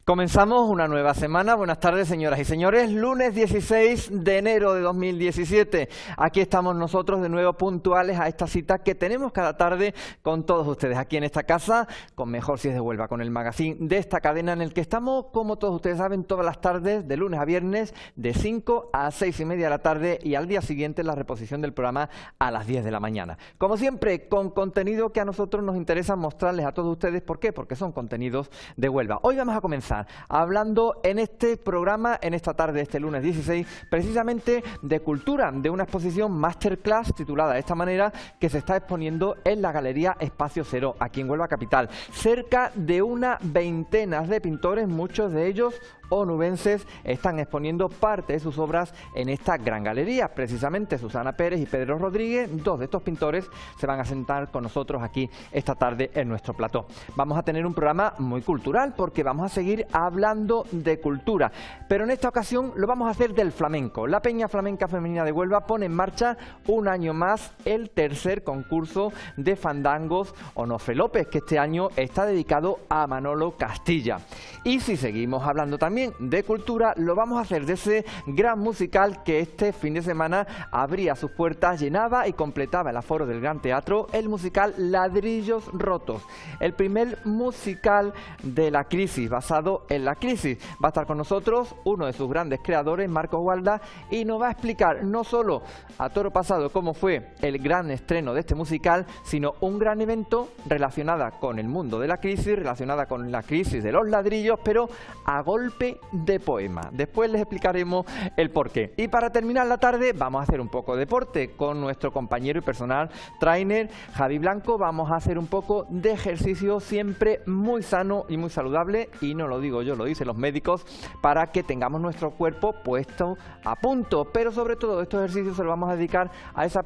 Comenzamos una nueva semana. Buenas tardes, señoras y señores. Lunes 16 de enero de 2017. Aquí estamos nosotros de nuevo puntuales a esta cita que tenemos cada tarde con todos ustedes aquí en esta casa, con Mejor Si es de Huelva, con el magazine de esta cadena en el que estamos, como todos ustedes saben, todas las tardes, de lunes a viernes, de 5 a 6 y media de la tarde y al día siguiente la reposición del programa a las 10 de la mañana. Como siempre, con contenido que a nosotros nos interesa mostrarles a todos ustedes. ¿Por qué? Porque son contenidos de Huelva. Hoy vamos a comenzar hablando en este programa, en esta tarde, este lunes 16, precisamente de cultura, de una exposición masterclass titulada de esta manera, que se está exponiendo en la Galería Espacio Cero, aquí en Huelva capital. Cerca de una veintena de pintores, muchos de ellos onubenses, están exponiendo parte de sus obras en esta gran galería. Precisamente Susana Pérez y Pedro Rodríguez, dos de estos pintores, se van a sentar con nosotros aquí esta tarde en nuestro plató. Vamos a tener un programa muy cultural porque vamos a seguir hablando de cultura, pero en esta ocasión lo vamos a hacer del flamenco. La Peña Flamenca Femenina de Huelva pone en marcha un año más el tercer concurso de fandangos Onofre López, que este año está dedicado a Manolo Castilla. Y si seguimos hablando también de cultura, lo vamos a hacer de ese gran musical que este fin de semana abría sus puertas, llenaba y completaba el aforo del Gran Teatro, el musical Ladrillos Rotos, el primer musical de la crisis, basado en la crisis. Va a estar con nosotros uno de sus grandes creadores, Marcos Gualda, y nos va a explicar no solo a toro pasado cómo fue el gran estreno de este musical, sino un gran evento relacionada con el mundo de la crisis, relacionada con la crisis de los ladrillos, pero a golpe de poema. Después les explicaremos el porqué. Y para terminar la tarde vamos a hacer un poco de deporte con nuestro compañero y personal trainer Javi Blanco. Vamos a hacer un poco de ejercicio, siempre muy sano y muy saludable, y no lo digo yo, lo dicen los médicos, para que tengamos nuestro cuerpo puesto a punto. Pero sobre todo estos ejercicios se los vamos a dedicar a esas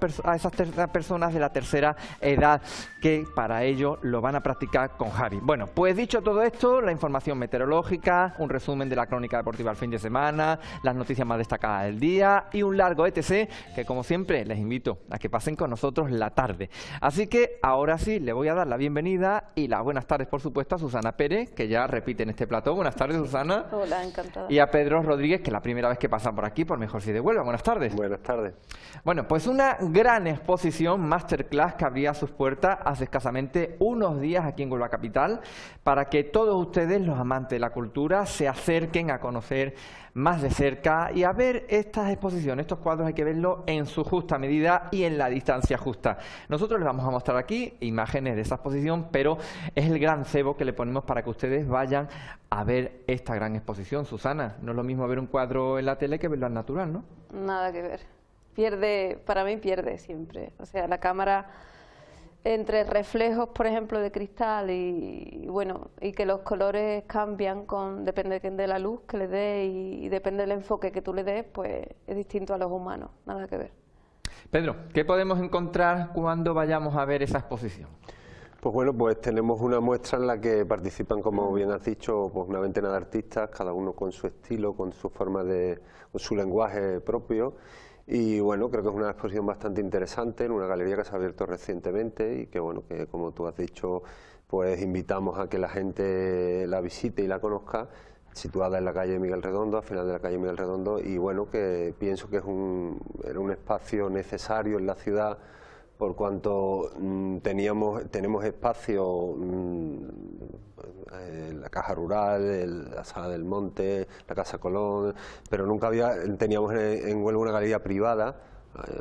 personas de la tercera edad, que para ello lo van a practicar con Javi. Bueno, pues dicho todo esto, la información meteorológica, un resumen de la crónica deportiva al fin de semana, las noticias más destacadas del día y un largo etc. que, como siempre, les invito a que pasen con nosotros la tarde. Así que ahora sí, le voy a dar la bienvenida y las buenas tardes, por supuesto, a Susana Pérez, que ya repite en este plató. Buenas tardes, Susana. Hola, encantada. Y a Pedro Rodríguez, que es la primera vez que pasa por aquí, por Mejor Si de Huelva. Buenas tardes. Buenas tardes. Bueno, pues una gran exposición masterclass que abría sus puertas hace escasamente unos días aquí en Huelva capital, para que todos ustedes, los amantes de la cultura, se acerquen a conocer más de cerca y a ver estas exposiciones. Estos cuadros hay que verlos en su justa medida y en la distancia justa. Nosotros les vamos a mostrar aquí imágenes de esa exposición, pero es el gran cebo que le ponemos para que ustedes vayan a ver esta gran exposición. Susana, no es lo mismo ver un cuadro en la tele que verlo al natural, ¿no? Nada que ver. Pierde, para mí pierde siempre. O sea, la cámara, entre reflejos, por ejemplo, de cristal y bueno, y que los colores cambian depende de la luz que le dé y depende del enfoque que tú le des, pues es distinto a los humanos, nada que ver. Pedro, ¿qué podemos encontrar cuando vayamos a ver esa exposición? Pues bueno, pues tenemos una muestra en la que participan, como bien has dicho, pues una veintena de artistas, cada uno con su estilo, con su forma con su lenguaje propio. Y bueno, creo que es una exposición bastante interesante en una galería que se ha abierto recientemente y que bueno, que como tú has dicho, pues invitamos a que la gente la visite y la conozca, situada en la calle Miguel Redondo, al final de la calle Miguel Redondo, y bueno, que pienso que era un espacio necesario en la ciudad, por cuanto tenemos espacio, la Caja Rural, la Sala del Monte, la Casa Colón, pero nunca teníamos en Huelva una galería privada,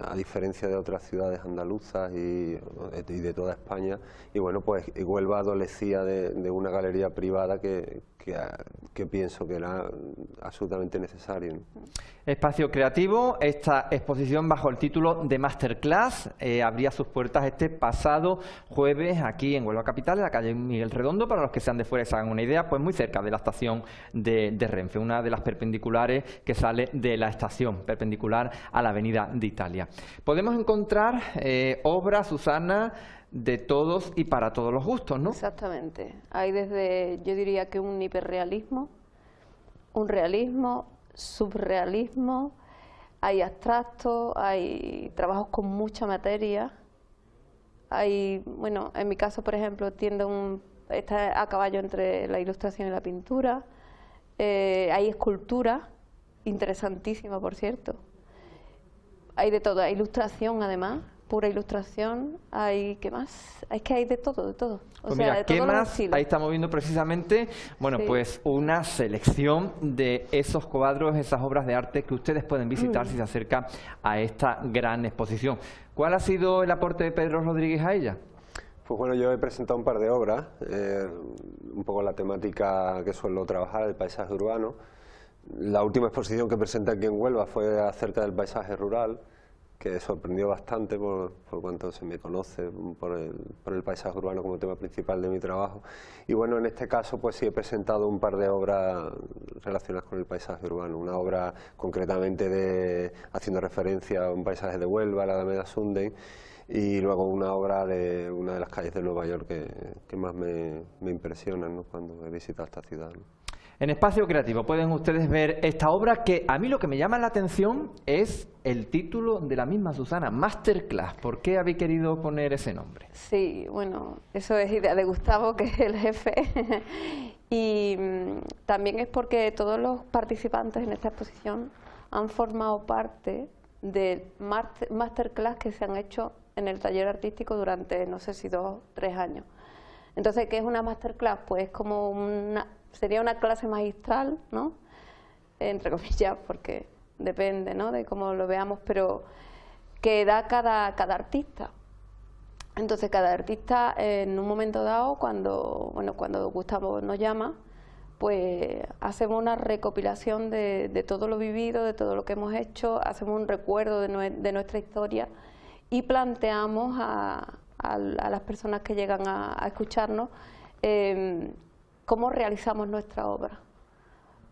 a diferencia de otras ciudades andaluzas y de toda España, y bueno, pues Huelva adolecía de una galería privada que pienso que era absolutamente necesario, ¿no? Espacio creativo, esta exposición bajo el título de Masterclass abría sus puertas este pasado jueves aquí en Huelva capital, en la calle Miguel Redondo. Para los que sean de fuera y se hagan una idea, pues muy cerca de la estación de Renfe, una de las perpendiculares que sale de la estación, perpendicular a la avenida de Italia. Podemos encontrar obras, Susana, de todos y para todos los gustos, ¿no? Exactamente. Hay desde, yo diría que un hiperrealismo, un realismo, subrealismo, hay abstractos, hay trabajos con mucha materia, hay, bueno, en mi caso, por ejemplo, está a caballo entre la ilustración y la pintura, hay escultura, interesantísima por cierto, hay de todo, hay ilustración además, pura ilustración, hay, ¿qué más? Es que hay de todo, de todo. O Pues sea, mira, de ¿qué todos los más? estilos. Ahí estamos viendo precisamente, bueno, Sí. pues una selección de esos cuadros, esas obras de arte que ustedes pueden visitar si se acercan a esta gran exposición. ¿Cuál ha sido el aporte de Pedro Rodríguez a ella? Pues bueno, yo he presentado un par de obras, un poco la temática que suelo trabajar, el paisaje urbano. La última exposición que presenté aquí en Huelva fue acerca del paisaje rural, que sorprendió bastante por cuanto se me conoce por el paisaje urbano como tema principal de mi trabajo. Y bueno, en este caso pues sí he presentado un par de obras relacionadas con el paisaje urbano. Una obra concretamente haciendo referencia a un paisaje de Huelva, la Alameda Sunday, y luego una obra de una de las calles de Nueva York que más me impresionan, ¿no?, cuando he visitado esta ciudad, ¿no? En Espacio Creativo pueden ustedes ver esta obra que a mí lo que me llama la atención es el título de la misma, Susana, Masterclass. ¿Por qué habéis querido poner ese nombre? Sí, bueno, eso es idea de Gustavo, que es el jefe, y también es porque todos los participantes en esta exposición han formado parte de masterclass que se han hecho en el taller artístico durante, no sé si 2 o 3 años. Entonces, ¿qué es una masterclass? Pues como sería una clase magistral, ¿no?, entre comillas, porque depende, ¿no?, de cómo lo veamos, pero que da cada artista. Entonces, cada artista en un momento dado, cuando Gustavo nos llama, pues hacemos una recopilación de todo lo vivido, de todo lo que hemos hecho, hacemos un recuerdo de nuestra historia y planteamos a las personas que llegan a escucharnos cómo realizamos nuestra obra,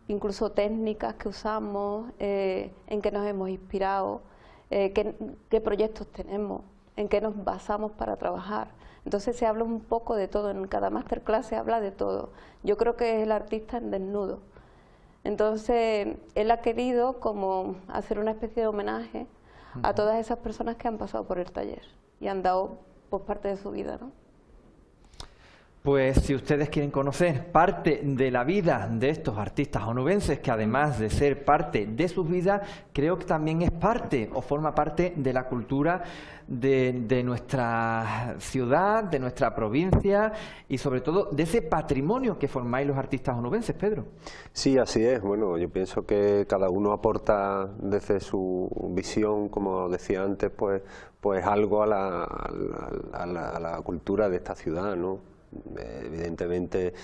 incluso técnicas que usamos, en qué nos hemos inspirado, qué proyectos tenemos, en qué nos basamos para trabajar. Entonces se habla un poco de todo, en cada masterclass se habla de todo. Yo creo que es el artista en desnudo. Entonces él ha querido como hacer una especie de homenaje a todas esas personas que han pasado por el taller y han dado pues parte de su vida, ¿no? Pues si ustedes quieren conocer parte de la vida de estos artistas onubenses, que además de ser parte de sus vidas, creo que también es parte o forma parte de la cultura de nuestra ciudad, de nuestra provincia y sobre todo de ese patrimonio que formáis los artistas onubenses, Pedro. Sí, así es. Bueno, yo pienso que cada uno aporta desde su visión, como decía antes, pues algo a la cultura de esta ciudad, ¿no? Evidentemente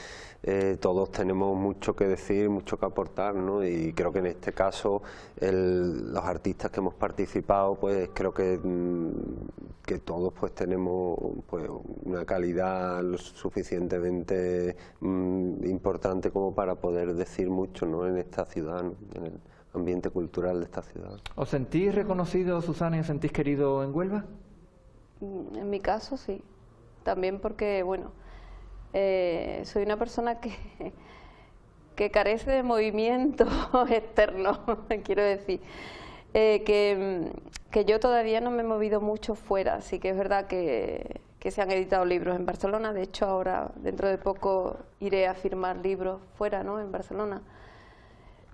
todos tenemos mucho que decir, mucho que aportar, ¿no? Y creo que en este caso los artistas que hemos participado, pues creo que todos pues tenemos pues una calidad lo suficientemente importante como para poder decir mucho, ¿no?, en esta ciudad, ¿no?, en el ambiente cultural de esta ciudad. ¿Os sentís reconocido, Susana, y os sentís querido en Huelva? En mi caso sí, también porque, bueno, soy una persona que carece de movimiento externo, quiero decir, que yo todavía no me he movido mucho fuera, así que es verdad que se han editado libros en Barcelona. De hecho ahora dentro de poco iré a firmar libros fuera, ¿no?, en Barcelona,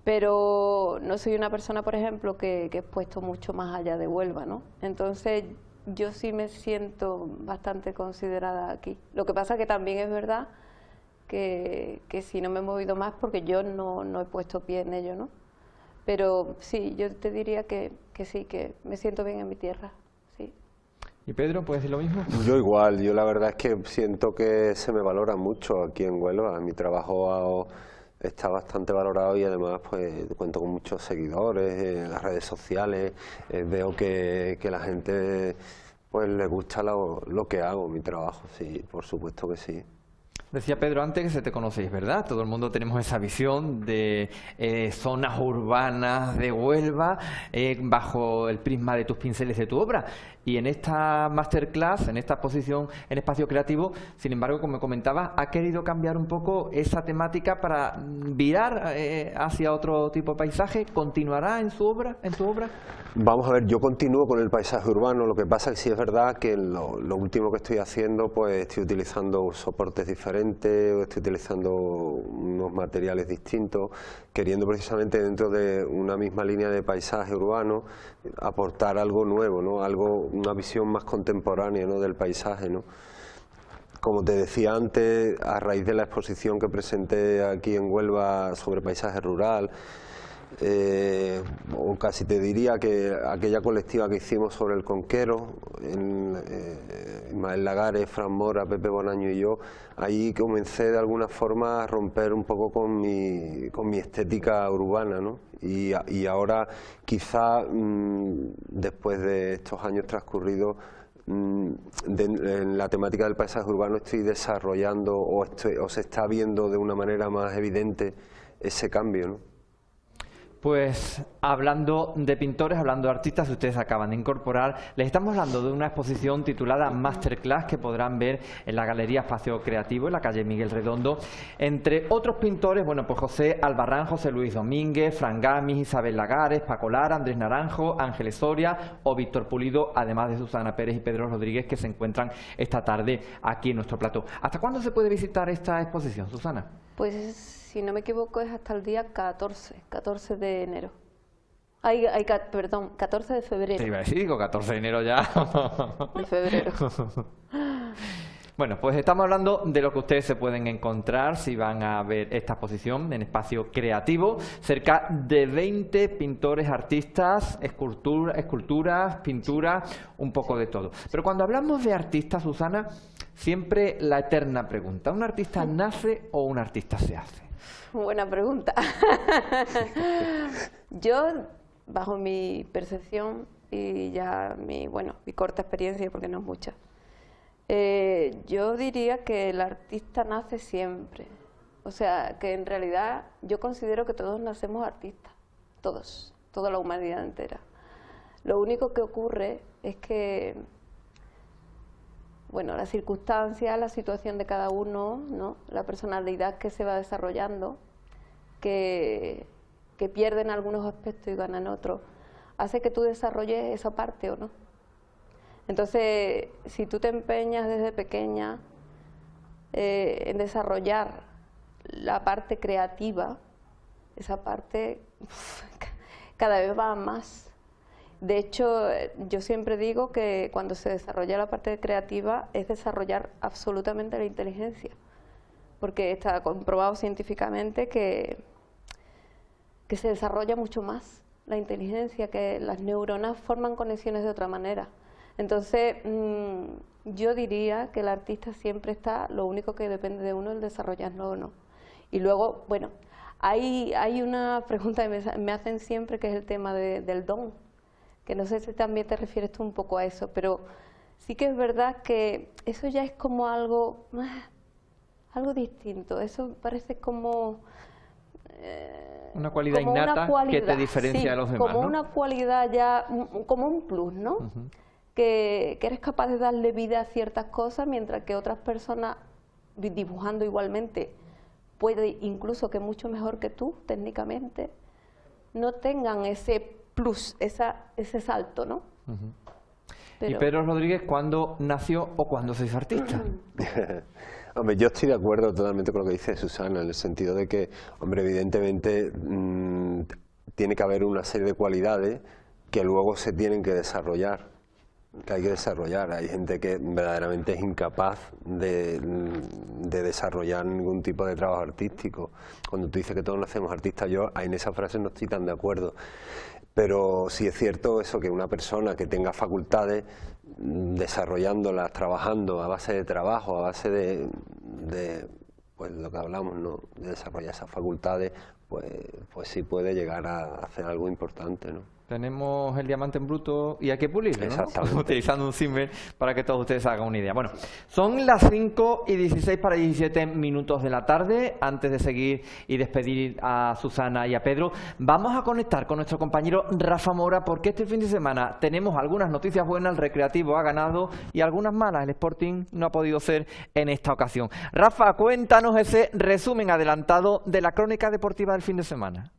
pero no soy una persona, por ejemplo, que he puesto mucho más allá de Huelva, ¿no? Entonces yo sí me siento bastante considerada aquí. Lo que pasa que también es verdad que si no me he movido más porque yo no he puesto pie en ello, ¿no? Pero sí, yo te diría que sí, que me siento bien en mi tierra, sí. ¿Y Pedro, puedes decir lo mismo? Yo igual, yo la verdad es que siento que se me valora mucho aquí en Huelva. Mi trabajo está bastante valorado y además pues cuento con muchos seguidores en las redes sociales. Veo que la gente pues le gusta lo que hago, mi trabajo, sí, por supuesto que sí. Decía Pedro antes que se te conocéis, ¿verdad? Todo el mundo tenemos esa visión de zonas urbanas de Huelva bajo el prisma de tus pinceles de tu obra. Y en esta masterclass, en esta exposición en Espacio Creativo, sin embargo, como comentabas, ha querido cambiar un poco esa temática para virar hacia otro tipo de paisaje. ¿Continuará en tu obra? Vamos a ver, yo continúo con el paisaje urbano, lo que pasa es que sí es verdad que lo último que estoy haciendo, pues estoy utilizando soportes diferentes, estoy utilizando muchísimos materiales distintos, queriendo precisamente dentro de una misma línea de paisaje urbano aportar algo nuevo, ¿no? Una visión más contemporánea, ¿no?, del paisaje, ¿no? Como te decía antes, a raíz de la exposición que presenté aquí en Huelva sobre paisaje rural, o casi te diría que aquella colectiva que hicimos sobre el Conquero, Ismael Lagares, Fran Mora, Pepe Bonaño y yo, ahí comencé de alguna forma a romper un poco con mi estética urbana, ¿no? Y ahora quizá después de estos años transcurridos en la temática del paisaje urbano estoy desarrollando o se está viendo de una manera más evidente ese cambio, ¿no? Pues hablando de pintores, hablando de artistas, ustedes acaban de incorporar, les estamos hablando de una exposición titulada Masterclass que podrán ver en la Galería Espacio Creativo, en la calle Miguel Redondo, entre otros pintores, bueno, pues José Albarrán, José Luis Domínguez, Fran Gamis, Isabel Lagares, Paco Lara, Andrés Naranjo, Ángeles Soria o Víctor Pulido, además de Susana Pérez y Pedro Rodríguez, que se encuentran esta tarde aquí en nuestro plató. ¿Hasta cuándo se puede visitar esta exposición, Susana? Pues, si no me equivoco, es hasta el día 14 de enero. Perdón, 14 de febrero. Te iba a decir, digo, 14 de enero ya. De febrero. Bueno, pues estamos hablando de lo que ustedes se pueden encontrar si van a ver esta exposición en Espacio Creativo. Cerca de 20 pintores, artistas, esculturas, pinturas, un poco de todo. Pero cuando hablamos de artistas, Susana, siempre la eterna pregunta, ¿un artista nace o un artista se hace? Buena pregunta. Yo, bajo mi percepción y ya mi corta experiencia, porque no es mucha, yo diría que el artista nace siempre. O sea, que en realidad yo considero que todos nacemos artistas, toda la humanidad entera. Lo único que ocurre es que, bueno, las circunstancias, la situación de cada uno, ¿no?, la personalidad que se va desarrollando, que pierden algunos aspectos y ganan otros, hace que tú desarrolles esa parte o no. Entonces, si tú te empeñas desde pequeña en desarrollar la parte creativa, esa parte cada vez va más. De hecho, yo siempre digo que cuando se desarrolla la parte creativa es desarrollar absolutamente la inteligencia, porque está comprobado científicamente que se desarrolla mucho más la inteligencia, que las neuronas forman conexiones de otra manera. Entonces, yo diría que el artista siempre está, lo único que depende de uno es el desarrollarlo o no. Y luego, bueno, hay una pregunta que me hacen siempre, que es el tema del don, que no sé si también te refieres tú un poco a eso, pero sí que es verdad que eso ya es como algo distinto. Eso parece como una cualidad como innata una cualidad, que te diferencia sí, de los demás, como ¿no? una cualidad ya, como un plus, ¿no? Que eres capaz de darle vida a ciertas cosas, mientras que otras personas, dibujando igualmente, puede incluso que mucho mejor que tú, técnicamente, no tengan ese plus, ese salto, ¿no? ¿Y Pedro Rodríguez cuándo nació o cuándo se hizo artista? Hombre, yo estoy de acuerdo totalmente con lo que dice Susana, en el sentido de que, hombre, evidentemente tiene que haber una serie de cualidades que luego se tienen que desarrollar, que hay que desarrollar. Hay gente que verdaderamente es incapaz de desarrollar ningún tipo de trabajo artístico. Cuando tú dices que todos nacemos artistas, yo en esa frase no estoy tan de acuerdo. Pero sí es cierto eso, que una persona que tenga facultades, desarrollándolas, trabajando a base de trabajo, a base de pues lo que hablamos, ¿no?, de desarrollar esas facultades, pues sí puede llegar a hacer algo importante, ¿no? Tenemos el diamante en bruto y hay que pulirlo, ¿no? Exactamente. Utilizando un símil para que todos ustedes hagan una idea. Bueno, son las 5:16 para 17 minutos de la tarde. Antes de seguir y despedir a Susana y a Pedro, vamos a conectar con nuestro compañero Rafa Mora, porque este fin de semana tenemos algunas noticias buenas. El Recreativo ha ganado y algunas malas. El Sporting no ha podido ser en esta ocasión. Rafa, cuéntanos ese resumen adelantado de la crónica deportiva del fin de semana.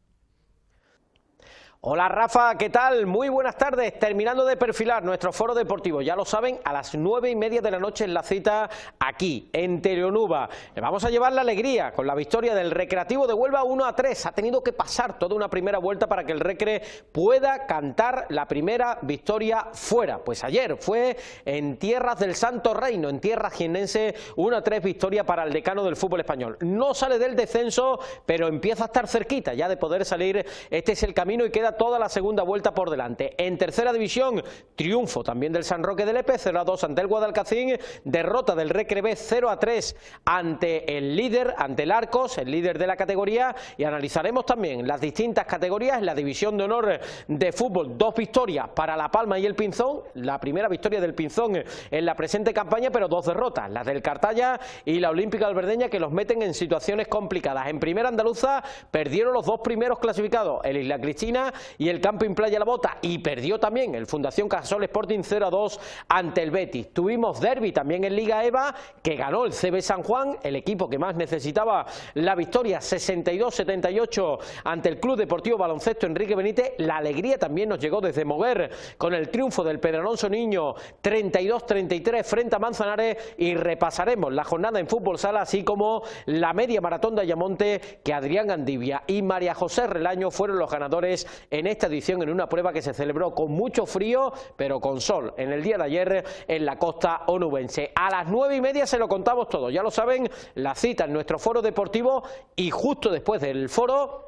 Hola Rafa, ¿qué tal? Muy buenas tardes. Terminando de perfilar nuestro foro deportivo, ya lo saben, a las 9:30 de la noche en la cita aquí, en Teleonuba. Le vamos a llevar la alegría con la victoria del Recreativo de Huelva 1-3. Ha tenido que pasar toda una primera vuelta para que el Recre pueda cantar la primera victoria fuera. Pues ayer fue en tierras del Santo Reino, en tierra jiennense, 1-3 victoria para el decano del fútbol español. No sale del descenso, pero empieza a estar cerquita ya de poder salir. Este es el camino y queda toda la segunda vuelta por delante. En tercera división, triunfo también del San Roque del Epe, 0-2 ante el Guadalcacín, derrota del Recre B 0-3 ante el líder, ante el Arcos, el líder de la categoría, y analizaremos también las distintas categorías. La división de honor de fútbol, 2 victorias para La Palma y el Pinzón, la primera victoria del Pinzón en la presente campaña, pero 2 derrotas, las del Cartaya y la Olímpica Alberdeña, que los meten en situaciones complicadas. En primera andaluza perdieron los 2 primeros clasificados, el Isla Cristina y el Camping Playa La Bota, y perdió también el Fundación Cajasol Sporting 0-2 ante el Betis. Tuvimos derbi también en Liga EVA, que ganó el CB San Juan, el equipo que más necesitaba la victoria, 62-78 ante el Club Deportivo Baloncesto Enrique Benítez. La alegría también nos llegó desde Moguer con el triunfo del Pedralonso Niño 32-33 frente a Manzanares, y repasaremos la jornada en fútbol sala, así como la media maratón de Ayamonte, que Adrián Andivia y María José Relaño fueron los ganadores en esta edición, en una prueba que se celebró con mucho frío pero con sol en el día de ayer en la costa onubense. A las 9:30 se lo contamos todo, ya lo saben, la cita en nuestro foro deportivo, y justo después del foro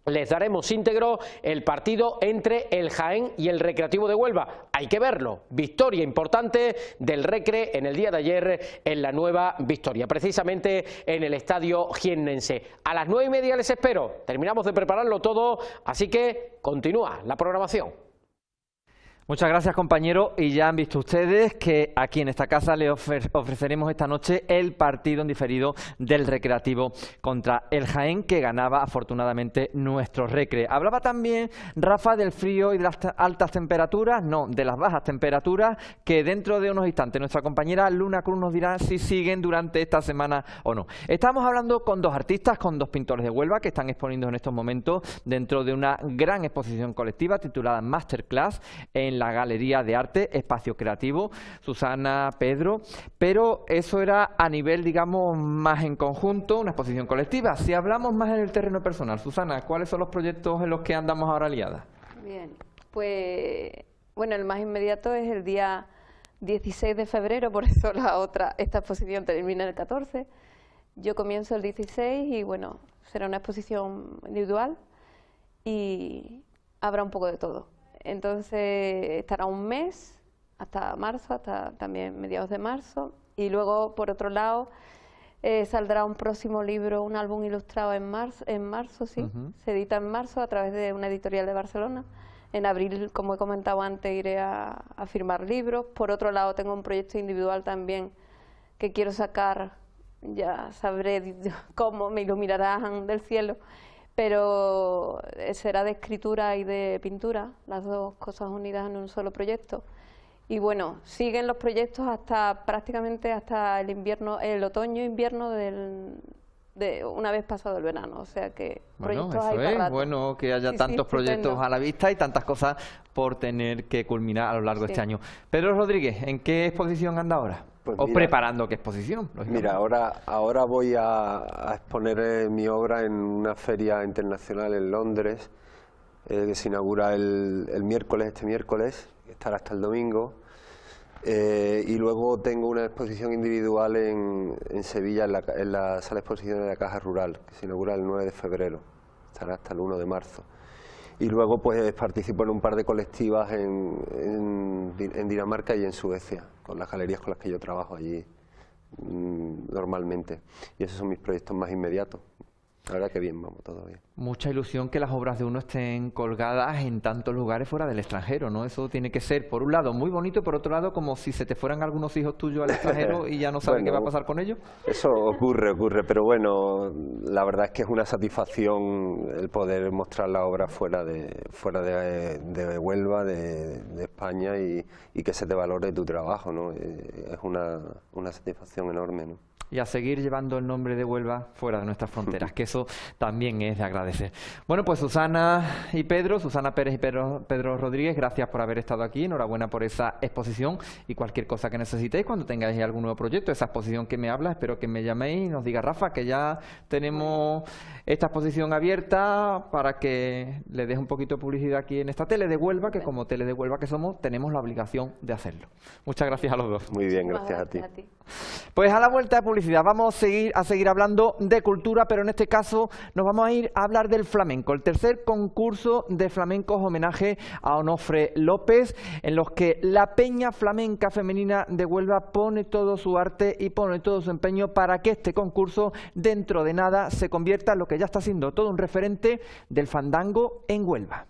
les daremos íntegro el partido entre el Jaén y el Recreativo de Huelva. Hay que verlo, victoria importante del Recre en el día de ayer en la Nueva Victoria, precisamente en el estadio jiennense. A las 9:30 les espero, terminamos de prepararlo todo, así que continúa la programación. Muchas gracias, compañero, y ya han visto ustedes que aquí en esta casa le ofreceremos esta noche el partido en diferido del Recreativo contra el Jaén, que ganaba afortunadamente nuestro Recre. Hablaba también Rafa del frío y de las altas temperaturas, no, de las bajas temperaturas, que dentro de unos instantes nuestra compañera Luna Cruz nos dirá si siguen durante esta semana o no. Estamos hablando con 2 artistas, con 2 pintores de Huelva que están exponiendo en estos momentos dentro de una gran exposición colectiva titulada Masterclass en la Galería de Arte Espacio Creativo, Susana, Pedro, pero eso era a nivel, digamos, más en conjunto, una exposición colectiva. Si hablamos más en el terreno personal, Susana, ¿cuáles son los proyectos en los que andamos ahora liadas? Bien, pues bueno, el más inmediato es el día 16 de febrero, por eso esta exposición termina el 14. Yo comienzo el 16 y bueno, será una exposición individual y habrá un poco de todo. Entonces estará un mes, hasta marzo, hasta también mediados de marzo, y luego por otro lado saldrá un próximo libro, un álbum ilustrado en marzo, sí, se edita en marzo a través de una editorial de Barcelona. En abril, como he comentado antes, iré a firmar libros. Por otro lado tengo un proyecto individual también que quiero sacar, ya sabré cómo, me iluminarán del cielo, pero será de escritura y de pintura, las 2 cosas unidas en un solo proyecto. Y bueno, siguen los proyectos prácticamente hasta el invierno, el otoño-invierno de una vez pasado el verano, o sea que bueno, proyectos hay eso para es rato. bueno que haya tantos proyectos a la vista y tantas cosas por tener que culminar a lo largo de este año. Pedro Rodríguez, ¿en qué exposición anda ahora? Pues ¿O mira, preparando qué exposición? Mira, ahora voy a exponer mi obra en una feria internacional en Londres, que se inaugura este miércoles, que estará hasta el domingo. Y luego tengo una exposición individual en Sevilla, en la sala de exposiciones de la Caja Rural, que se inaugura el 9 de febrero, estará hasta el 1 de marzo. Y luego pues participo en un par de colectivas en Dinamarca y en Suecia, con las galerías con las que yo trabajo allí normalmente. Y esos son mis proyectos más inmediatos. La verdad que bien, vamos, todo bien. Mucha ilusión que las obras de uno estén colgadas en tantos lugares fuera del extranjero, ¿no? Eso tiene que ser, por un lado, muy bonito, por otro lado, como si se te fueran algunos hijos tuyos al extranjero y ya no sabes qué va a pasar con ellos. Eso ocurre, pero bueno, la verdad es que es una satisfacción el poder mostrar la obra fuera de Huelva, de España, y que se te valore tu trabajo, ¿no? Es una satisfacción enorme, ¿no? y a seguir llevando el nombre de Huelva fuera de nuestras fronteras, que eso también es de agradecer. Bueno, pues Susana y Pedro, Susana Pérez y Pedro Rodríguez, gracias por haber estado aquí, enhorabuena por esa exposición y cualquier cosa que necesitéis cuando tengáis algún nuevo proyecto, esa exposición que me habla, espero que me llaméis y nos diga Rafa que ya tenemos esta exposición abierta para que le des un poquito de publicidad aquí en esta tele de Huelva, que como tele de Huelva que somos, tenemos la obligación de hacerlo. Muchas gracias a los dos. Muy bien, gracias a ti. Pues a la vuelta de publicidad vamos a seguir hablando de cultura, pero en este caso nos vamos a ir a hablar del flamenco, el tercer concurso de flamencos homenaje a Onofre López, en los que la Peña Flamenca Femenina de Huelva pone todo su arte y pone todo su empeño para que este concurso dentro de nada se convierta en lo que ya está siendo todo un referente del fandango en Huelva.